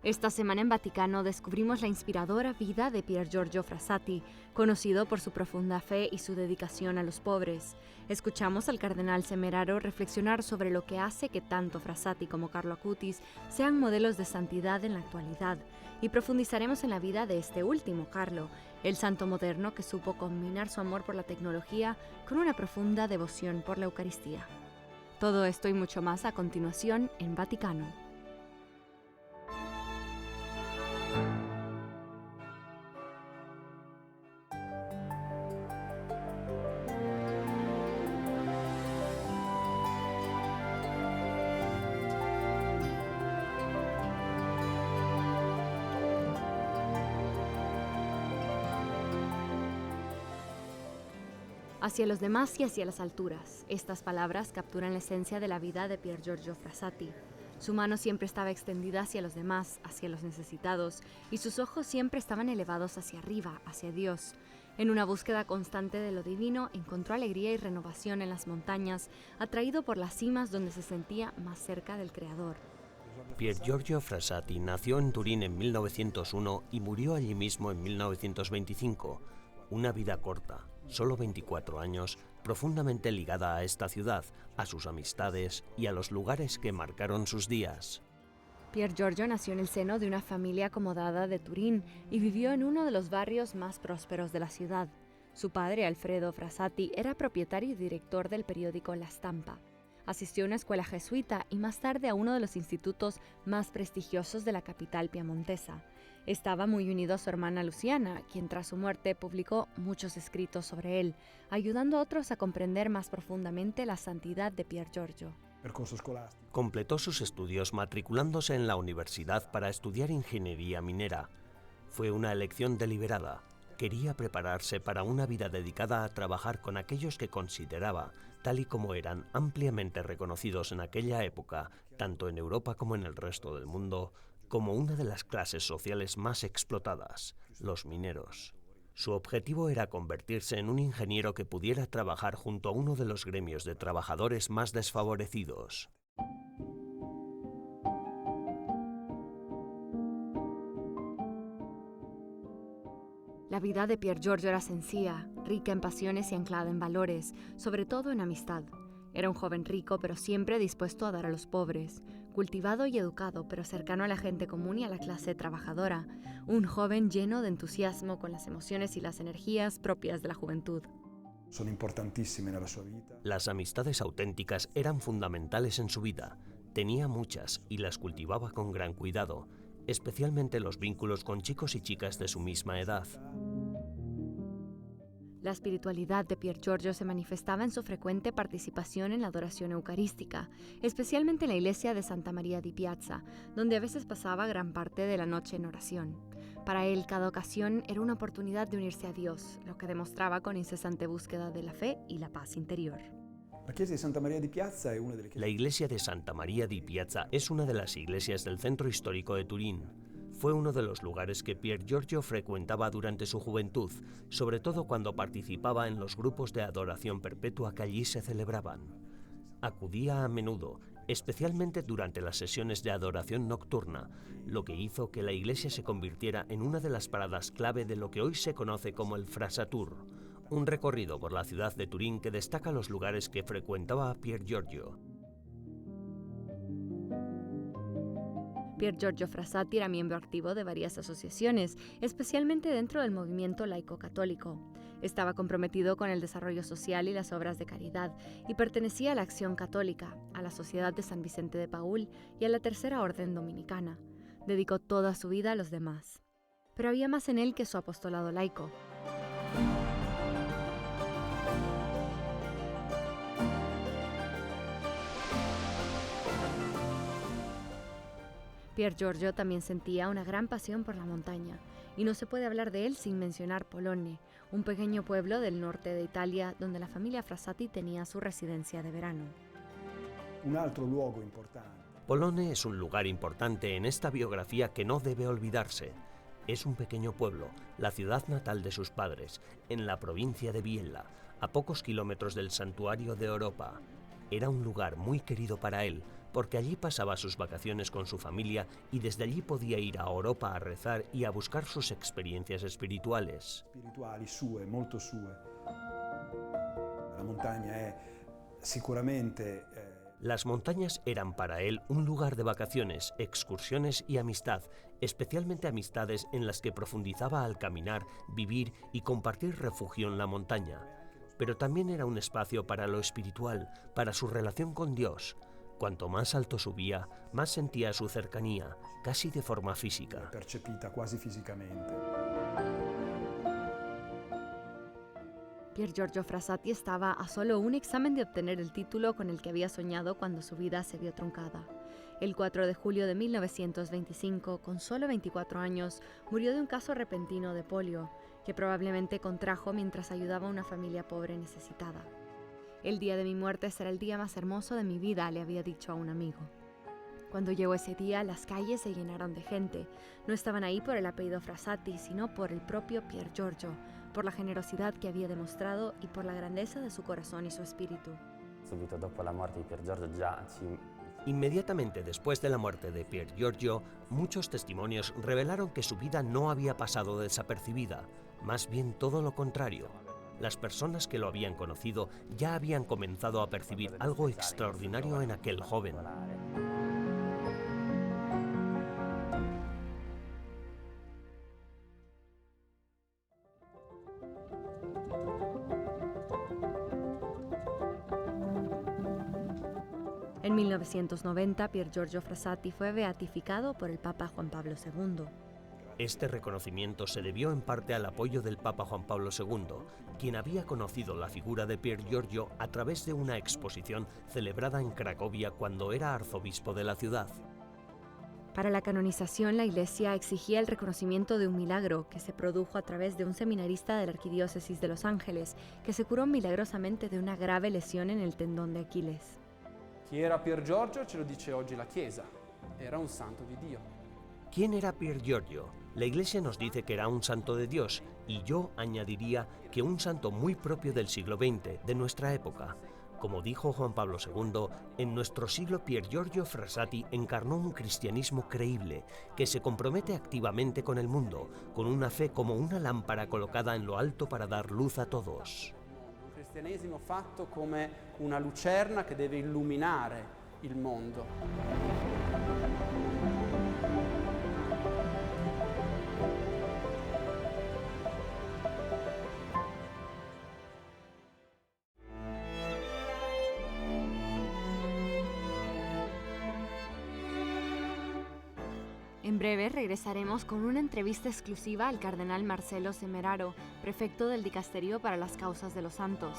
Esta semana en Vaticano descubrimos la inspiradora vida de Pier Giorgio Frassati, conocido por su profunda fe y su dedicación a los pobres. Escuchamos al cardenal Semeraro reflexionar sobre lo que hace que tanto Frassati como Carlo Acutis sean modelos de santidad en la actualidad, y profundizaremos en la vida de este último, Carlo, el santo moderno que supo combinar su amor por la tecnología con una profunda devoción por la Eucaristía. Todo esto y mucho más a continuación en Vaticano. Hacia los demás y hacia las alturas. Estas palabras capturan la esencia de la vida de Pier Giorgio Frassati. Su mano siempre estaba extendida hacia los demás, hacia los necesitados, y sus ojos siempre estaban elevados hacia arriba, hacia Dios. En una búsqueda constante de lo divino, encontró alegría y renovación en las montañas, atraído por las cimas donde se sentía más cerca del Creador. Pier Giorgio Frassati nació en Turín en 1901 y murió allí mismo en 1925. Una vida corta, solo 24 años, profundamente ligada a esta ciudad, a sus amistades y a los lugares que marcaron sus días. Pier Giorgio nació en el seno de una familia acomodada de Turín y vivió en uno de los barrios más prósperos de la ciudad. Su padre, Alfredo Frassati, era propietario y director del periódico La Stampa. Asistió a una escuela jesuita y más tarde a uno de los institutos más prestigiosos de la capital piamontesa. Estaba muy unido a su hermana Luciana, quien tras su muerte publicó muchos escritos sobre él, ayudando a otros a comprender más profundamente la santidad de Pier Giorgio. Completó sus estudios matriculándose en la universidad para estudiar ingeniería minera. Fue una elección deliberada. Quería prepararse para una vida dedicada a trabajar con aquellos que consideraba, tal y como eran ampliamente reconocidos en aquella época, tanto en Europa como en el resto del mundo, como una de las clases sociales más explotadas, los mineros. Su objetivo era convertirse en un ingeniero que pudiera trabajar junto a uno de los gremios de trabajadores más desfavorecidos. La vida de Pier Giorgio era sencilla, rica en pasiones y anclada en valores, sobre todo en amistad. Era un joven rico, pero siempre dispuesto a dar a los pobres, cultivado y educado, pero cercano a la gente común y a la clase trabajadora. Un joven lleno de entusiasmo con las emociones y las energías propias de la juventud. Son importantísimas en la sua vida. Las amistades auténticas eran fundamentales en su vida. Tenía muchas y las cultivaba con gran cuidado, especialmente los vínculos con chicos y chicas de su misma edad. La espiritualidad de Pier Giorgio se manifestaba en su frecuente participación en la adoración eucarística, especialmente en la iglesia de Santa Maria di Piazza, donde a veces pasaba gran parte de la noche en oración. Para él, cada ocasión era una oportunidad de unirse a Dios, lo que demostraba con incesante búsqueda de la fe y la paz interior. La iglesia de Santa Maria di Piazza es una de las iglesias del centro histórico de Turín. Fue uno de los lugares que Pier Giorgio frecuentaba durante su juventud, sobre todo cuando participaba en los grupos de adoración perpetua que allí se celebraban. Acudía a menudo, especialmente durante las sesiones de adoración nocturna, lo que hizo que la iglesia se convirtiera en una de las paradas clave de lo que hoy se conoce como el Frassatur, un recorrido por la ciudad de Turín que destaca los lugares que frecuentaba Pier Giorgio. Pier Giorgio Frassati era miembro activo de varias asociaciones, especialmente dentro del movimiento laico católico. Estaba comprometido con el desarrollo social y las obras de caridad y pertenecía a la Acción Católica, a la Sociedad de San Vicente de Paúl y a la Tercera Orden Dominicana. Dedicó toda su vida a los demás. Pero había más en él que su apostolado laico. Pier Giorgio también sentía una gran pasión por la montaña, y no se puede hablar de él sin mencionar Polone, un pequeño pueblo del norte de Italia donde la familia Frassati tenía su residencia de verano. Un altro luogo importante. Polone es un lugar importante en esta biografía que no debe olvidarse. Es un pequeño pueblo, la ciudad natal de sus padres, en la provincia de Biella, a pocos kilómetros del santuario de Oropa. Era un lugar muy querido para él, porque allí pasaba sus vacaciones con su familia y desde allí podía ir a Europa a rezar y a buscar sus experiencias espirituales. Spirituali sue, molto sue. La montaña è sicuramente Las montañas eran para él un lugar de vacaciones, excursiones y amistad, especialmente amistades en las que profundizaba al caminar, vivir y compartir refugio en la montaña. Pero también era un espacio para lo espiritual, para su relación con Dios. Cuanto más alto subía, más sentía su cercanía, casi de forma física. percepita quasi fisicamente. Pier Giorgio Frassati estaba a solo un examen de obtener el título con el que había soñado cuando su vida se vio truncada. El 4 de julio de 1925, con solo 24 años, murió de un caso repentino de polio, que probablemente contrajo mientras ayudaba a una familia pobre necesitada. El día de mi muerte será el día más hermoso de mi vida, le había dicho a un amigo. Cuando llegó ese día, las calles se llenaron de gente. No estaban ahí por el apellido Frassati, sino por el propio Pier Giorgio, por la generosidad que había demostrado y por la grandeza de su corazón y su espíritu. Subito dopo la muerte di Pier Giorgio Inmediatamente después de la muerte de Pier Giorgio, muchos testimonios revelaron que su vida no había pasado desapercibida, más bien todo lo contrario. Las personas que lo habían conocido ya habían comenzado a percibir algo extraordinario en aquel joven. En 1990, Pier Giorgio Frassati fue beatificado por el Papa Juan Pablo II. Este reconocimiento se debió en parte al apoyo del Papa Juan Pablo II, quien había conocido la figura de Pier Giorgio a través de una exposición celebrada en Cracovia cuando era arzobispo de la ciudad. Para la canonización, la Iglesia exigía el reconocimiento de un milagro que se produjo a través de un seminarista de la Arquidiócesis de Los Ángeles, que se curó milagrosamente de una grave lesión en el tendón de Aquiles. Chi era Pier Giorgio ce lo dice oggi la Chiesa, era un santo di Dio. ¿Quién era Pier Giorgio? La Iglesia nos dice que era un santo de Dios, y yo añadiría que un santo muy propio del siglo XX, de nuestra época. Como dijo Juan Pablo II, en nuestro siglo Pier Giorgio Frassati encarnó un cristianismo creíble, que se compromete activamente con el mundo, con una fe como una lámpara colocada en lo alto para dar luz a todos. Un cristianesimo fatto come una lucerna che deve illuminare il mondo. En breve regresaremos con una entrevista exclusiva al cardenal Marcelo Semeraro, prefecto del Dicasterio para las Causas de los Santos.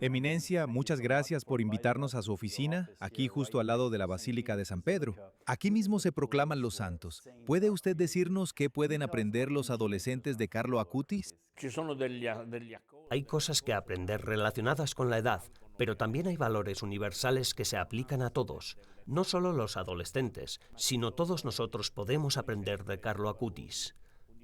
Eminencia, muchas gracias por invitarnos a su oficina, aquí justo al lado de la Basílica de San Pedro. Aquí mismo se proclaman los santos. ¿Puede usted decirnos qué pueden aprender los adolescentes de Carlo Acutis? Hay cosas que aprender relacionadas con la edad, pero también hay valores universales que se aplican a todos. No solo los adolescentes, sino todos nosotros podemos aprender de Carlo Acutis.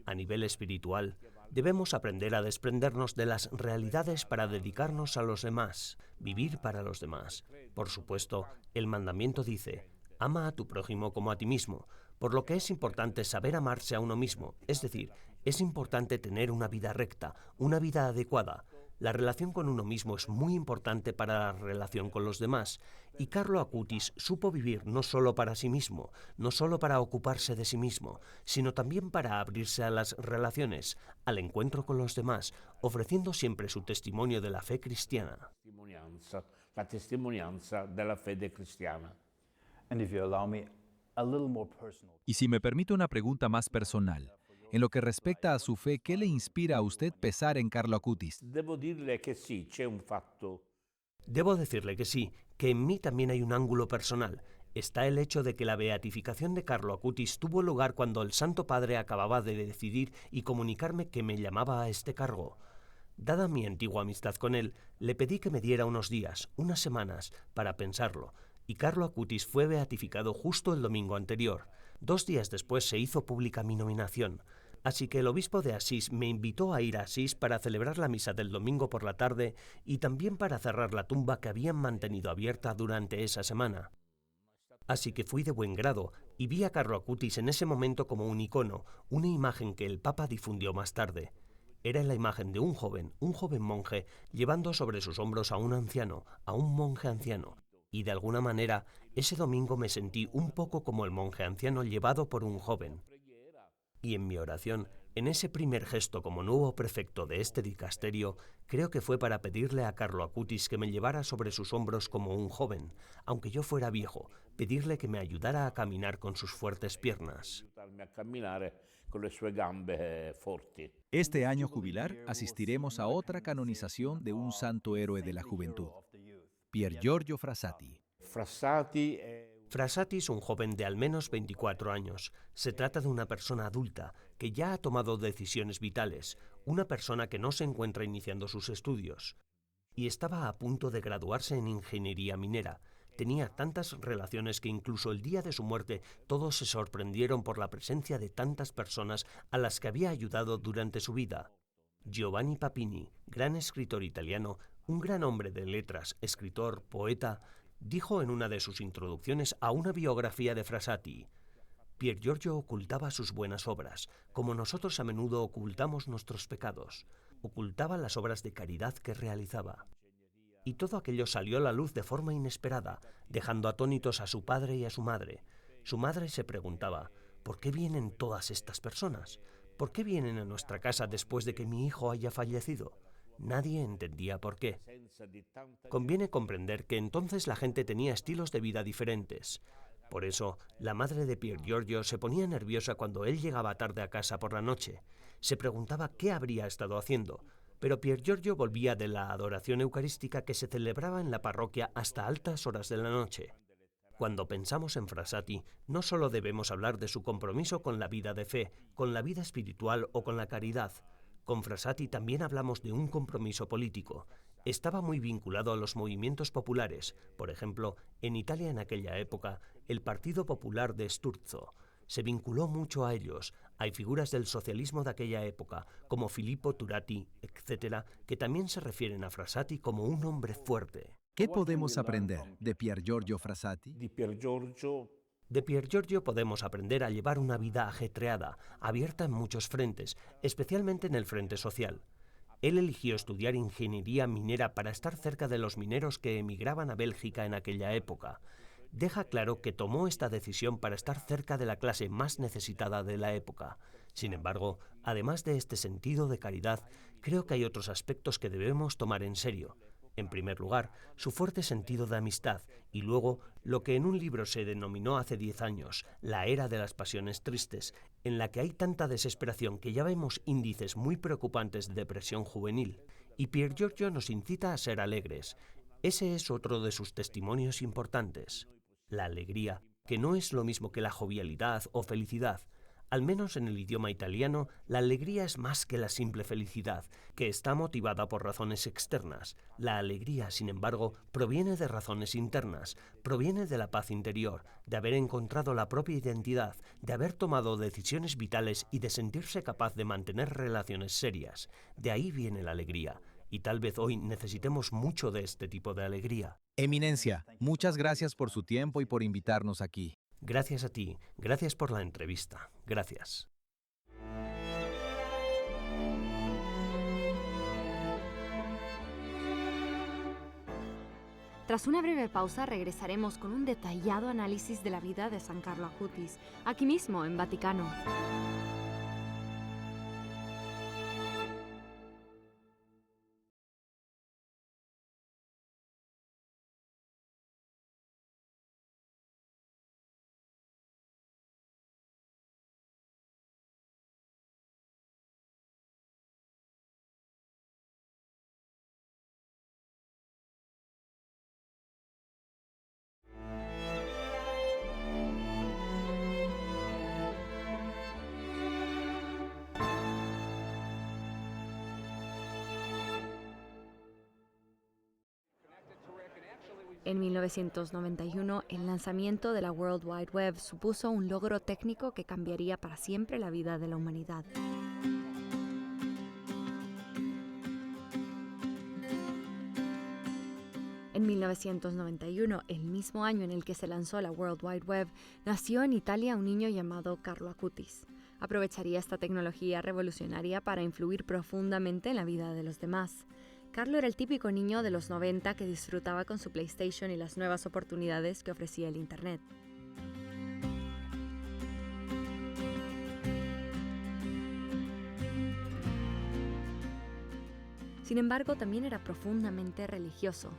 A nivel espiritual, debemos aprender a desprendernos de las realidades para dedicarnos a los demás, vivir para los demás. Por supuesto, el mandamiento dice, ama a tu prójimo como a ti mismo, por lo que es importante saber amarse a uno mismo, es decir, es importante tener una vida recta, una vida adecuada. La relación con uno mismo es muy importante para la relación con los demás, y Carlo Acutis supo vivir no solo para sí mismo, no solo para ocuparse de sí mismo, sino también para abrirse a las relaciones, al encuentro con los demás, ofreciendo siempre su testimonio de la fe cristiana. La testimonianza della fede cristiana. And if you allow me a little more personal. Y si me permite una pregunta más personal, en lo que respecta a su fe, ¿qué le inspira a usted pensar en Carlo Acutis? Devo dirle che sì, c'è un fatto. Debo decirle que sí, que en mí también hay un ángulo personal. Está el hecho de que la beatificación de Carlo Acutis tuvo lugar cuando el Santo Padre acababa de decidir y comunicarme que me llamaba a este cargo. Dada mi antigua amistad con él, le pedí que me diera unos días, unas semanas, para pensarlo, y Carlo Acutis fue beatificado justo el domingo anterior. 2 días después se hizo pública mi nominación, así que el obispo de Asís me invitó a ir a Asís para celebrar la misa del domingo por la tarde y también para cerrar la tumba que habían mantenido abierta durante esa semana. Así que fui de buen grado y vi a Carlo Acutis en ese momento como un icono, una imagen que el Papa difundió más tarde. Era la imagen de un joven monje, llevando sobre sus hombros a un anciano, a un monje anciano. Y de alguna manera, ese domingo me sentí un poco como el monje anciano llevado por un joven. Y en mi oración, en ese primer gesto como nuevo prefecto de este dicasterio, creo que fue para pedirle a Carlo Acutis que me llevara sobre sus hombros como un joven, aunque yo fuera viejo, pedirle que me ayudara a caminar con sus fuertes piernas. Este año jubilar asistiremos a otra canonización de un santo héroe de la juventud, Pier Giorgio Frassati. Frassati es un joven de al menos 24 años. Se trata de una persona adulta que ya ha tomado decisiones vitales, una persona que no se encuentra iniciando sus estudios. Y estaba a punto de graduarse en ingeniería minera. Tenía tantas relaciones que incluso el día de su muerte todos se sorprendieron por la presencia de tantas personas a las que había ayudado durante su vida. Giovanni Papini, gran escritor italiano, un gran hombre de letras, escritor, poeta, dijo en una de sus introducciones a una biografía de Frassati: Pier Giorgio ocultaba sus buenas obras, como nosotros a menudo ocultamos nuestros pecados. Ocultaba las obras de caridad que realizaba. Y todo aquello salió a la luz de forma inesperada, dejando atónitos a su padre y a su madre. Su madre se preguntaba: ¿por qué vienen todas estas personas? ¿Por qué vienen a nuestra casa después de que mi hijo haya fallecido? Nadie entendía por qué. Conviene comprender que entonces la gente tenía estilos de vida diferentes. Por eso, la madre de Pier Giorgio se ponía nerviosa cuando él llegaba tarde a casa por la noche. Se preguntaba qué habría estado haciendo, pero Pier Giorgio volvía de la adoración eucarística que se celebraba en la parroquia hasta altas horas de la noche. Cuando pensamos en Frassati, no solo debemos hablar de su compromiso con la vida de fe, con la vida espiritual o con la caridad. Con Frassati también hablamos de un compromiso político. Estaba muy vinculado a los movimientos populares. Por ejemplo, en Italia en aquella época, el Partido Popular de Sturzo se vinculó mucho a ellos. Hay figuras del socialismo de aquella época, como Filippo Turati, etc., que también se refieren a Frassati como un hombre fuerte. ¿Qué podemos aprender de Pier Giorgio Frassati? De Pier Giorgio podemos aprender a llevar una vida ajetreada, abierta en muchos frentes, especialmente en el frente social. Él eligió estudiar ingeniería minera para estar cerca de los mineros que emigraban a Bélgica en aquella época. Deja claro que tomó esta decisión para estar cerca de la clase más necesitada de la época. Sin embargo, además de este sentido de caridad, creo que hay otros aspectos que debemos tomar en serio. En primer lugar, su fuerte sentido de amistad y luego lo que en un libro se denominó hace 10 años, la era de las pasiones tristes, en la que hay tanta desesperación que ya vemos índices muy preocupantes de depresión juvenil. Y Pier Giorgio nos incita a ser alegres. Ese es otro de sus testimonios importantes. La alegría, que no es lo mismo que la jovialidad o felicidad. Al menos en el idioma italiano, la alegría es más que la simple felicidad, que está motivada por razones externas. La alegría, sin embargo, proviene de razones internas, proviene de la paz interior, de haber encontrado la propia identidad, de haber tomado decisiones vitales y de sentirse capaz de mantener relaciones serias. De ahí viene la alegría, y tal vez hoy necesitemos mucho de este tipo de alegría. Eminencia, muchas gracias por su tiempo y por invitarnos aquí. Gracias a ti, gracias por la entrevista, gracias. Tras una breve pausa regresaremos con un detallado análisis de la vida de San Carlo Acutis, aquí mismo en Vaticano. En 1991, el lanzamiento de la World Wide Web supuso un logro técnico que cambiaría para siempre la vida de la humanidad. En 1991, el mismo año en el que se lanzó la World Wide Web, nació en Italia un niño llamado Carlo Acutis. Aprovecharía esta tecnología revolucionaria para influir profundamente en la vida de los demás. Carlo era el típico niño de los 90 que disfrutaba con su PlayStation y las nuevas oportunidades que ofrecía el Internet. Sin embargo, también era profundamente religioso.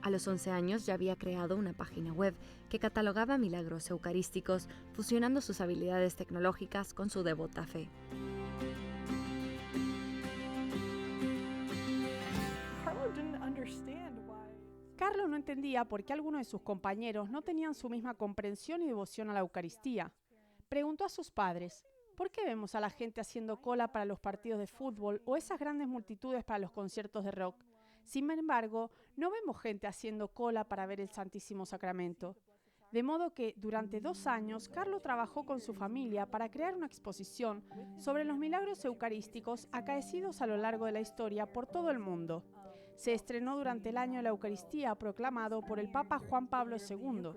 A los 11 años ya había creado una página web que catalogaba milagros eucarísticos, fusionando sus habilidades tecnológicas con su devota fe. Carlo no entendía por qué algunos de sus compañeros no tenían su misma comprensión y devoción a la Eucaristía. Preguntó a sus padres, ¿por qué vemos a la gente haciendo cola para los partidos de fútbol o esas grandes multitudes para los conciertos de rock? Sin embargo, no vemos gente haciendo cola para ver el Santísimo Sacramento. De modo que, durante 2 años, Carlo trabajó con su familia para crear una exposición sobre los milagros eucarísticos acaecidos a lo largo de la historia por todo el mundo. Se estrenó durante el año de la Eucaristía proclamado por el Papa Juan Pablo II.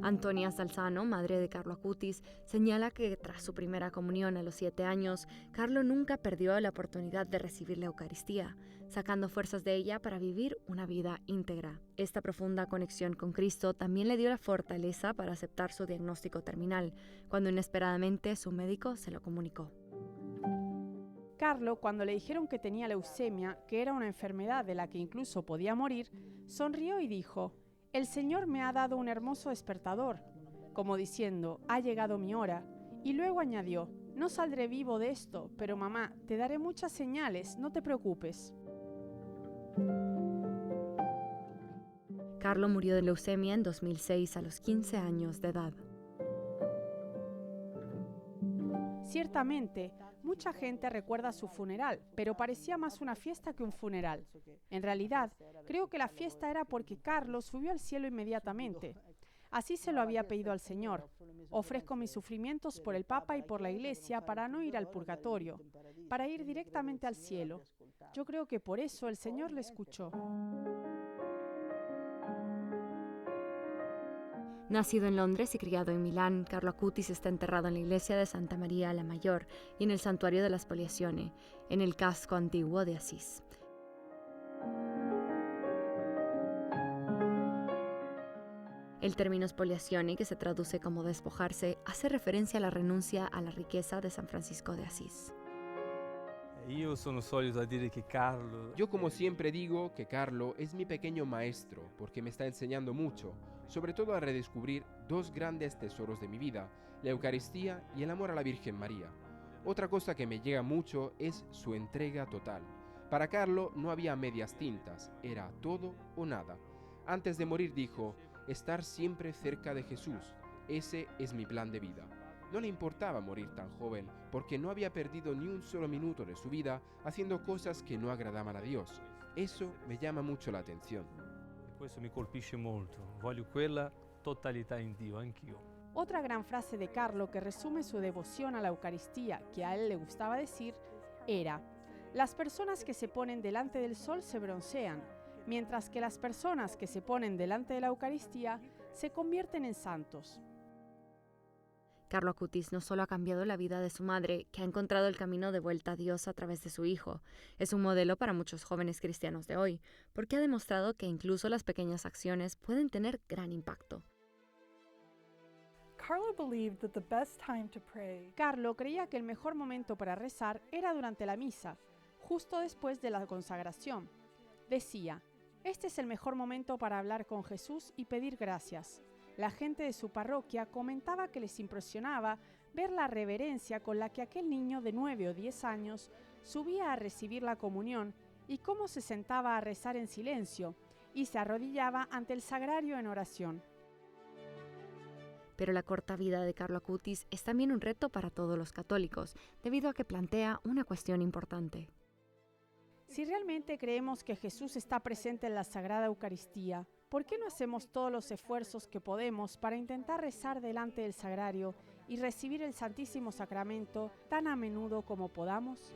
Antonia Salzano, madre de Carlo Acutis, señala que tras su primera comunión a los 7 años, Carlo nunca perdió la oportunidad de recibir la Eucaristía, sacando fuerzas de ella para vivir una vida íntegra. Esta profunda conexión con Cristo también le dio la fortaleza para aceptar su diagnóstico terminal, cuando inesperadamente su médico se lo comunicó. Carlo, cuando le dijeron que tenía leucemia, que era una enfermedad de la que incluso podía morir, sonrió y dijo: «El Señor me ha dado un hermoso despertador», como diciendo, «ha llegado mi hora». Y luego añadió, «no saldré vivo de esto, pero mamá, te daré muchas señales, no te preocupes». Carlo murió de leucemia en 2006 a los 15 años de edad. Ciertamente, mucha gente recuerda su funeral, pero parecía más una fiesta que un funeral. En realidad, creo que la fiesta era porque Carlo subió al cielo inmediatamente. Así se lo había pedido al Señor. Ofrezco mis sufrimientos por el Papa y por la Iglesia para no ir al purgatorio, para ir directamente al cielo. Yo creo que por eso el Señor le escuchó. Nacido en Londres y criado en Milán, Carlo Acutis está enterrado en la iglesia de Santa María la Mayor y en el santuario de la Spoliazione, en el casco antiguo de Asís. El término spoliazione, que se traduce como despojarse, hace referencia a la renuncia a la riqueza de San Francisco de Asís. Yo como siempre digo que Carlo es mi pequeño maestro porque me está enseñando mucho, sobre todo a redescubrir 2 grandes tesoros de mi vida, la Eucaristía y el amor a la Virgen María. Otra cosa que me llega mucho es su entrega total. Para Carlo no había medias tintas, era todo o nada. Antes de morir dijo, estar siempre cerca de Jesús, ese es mi plan de vida. No le importaba morir tan joven porque no había perdido ni un solo minuto de su vida haciendo cosas que no agradaban a Dios. Eso me llama mucho la atención. Questo mi colpisce molto. Voglio quella totalità in Dio, anch'io. Otra gran frase de Carlo que resume su devoción a la Eucaristía, que a él le gustaba decir, era: las personas que se ponen delante del sol se broncean, mientras que las personas que se ponen delante de la Eucaristía se convierten en santos. Carlo Acutis no solo ha cambiado la vida de su madre, que ha encontrado el camino de vuelta a Dios a través de su hijo, es un modelo para muchos jóvenes cristianos de hoy, porque ha demostrado que incluso las pequeñas acciones pueden tener gran impacto. Carlo creía que el mejor momento para rezar era durante la misa, justo después de la consagración. Decía, este es el mejor momento para hablar con Jesús y pedir gracias. La gente de su parroquia comentaba que les impresionaba ver la reverencia con la que aquel niño de 9 o 10 años subía a recibir la comunión y cómo se sentaba a rezar en silencio y se arrodillaba ante el sagrario en oración. Pero la corta vida de Carlo Acutis es también un reto para todos los católicos, debido a que plantea una cuestión importante. Si realmente creemos que Jesús está presente en la Sagrada Eucaristía, ¿por qué no hacemos todos los esfuerzos que podemos para intentar rezar delante del sagrario y recibir el Santísimo Sacramento tan a menudo como podamos?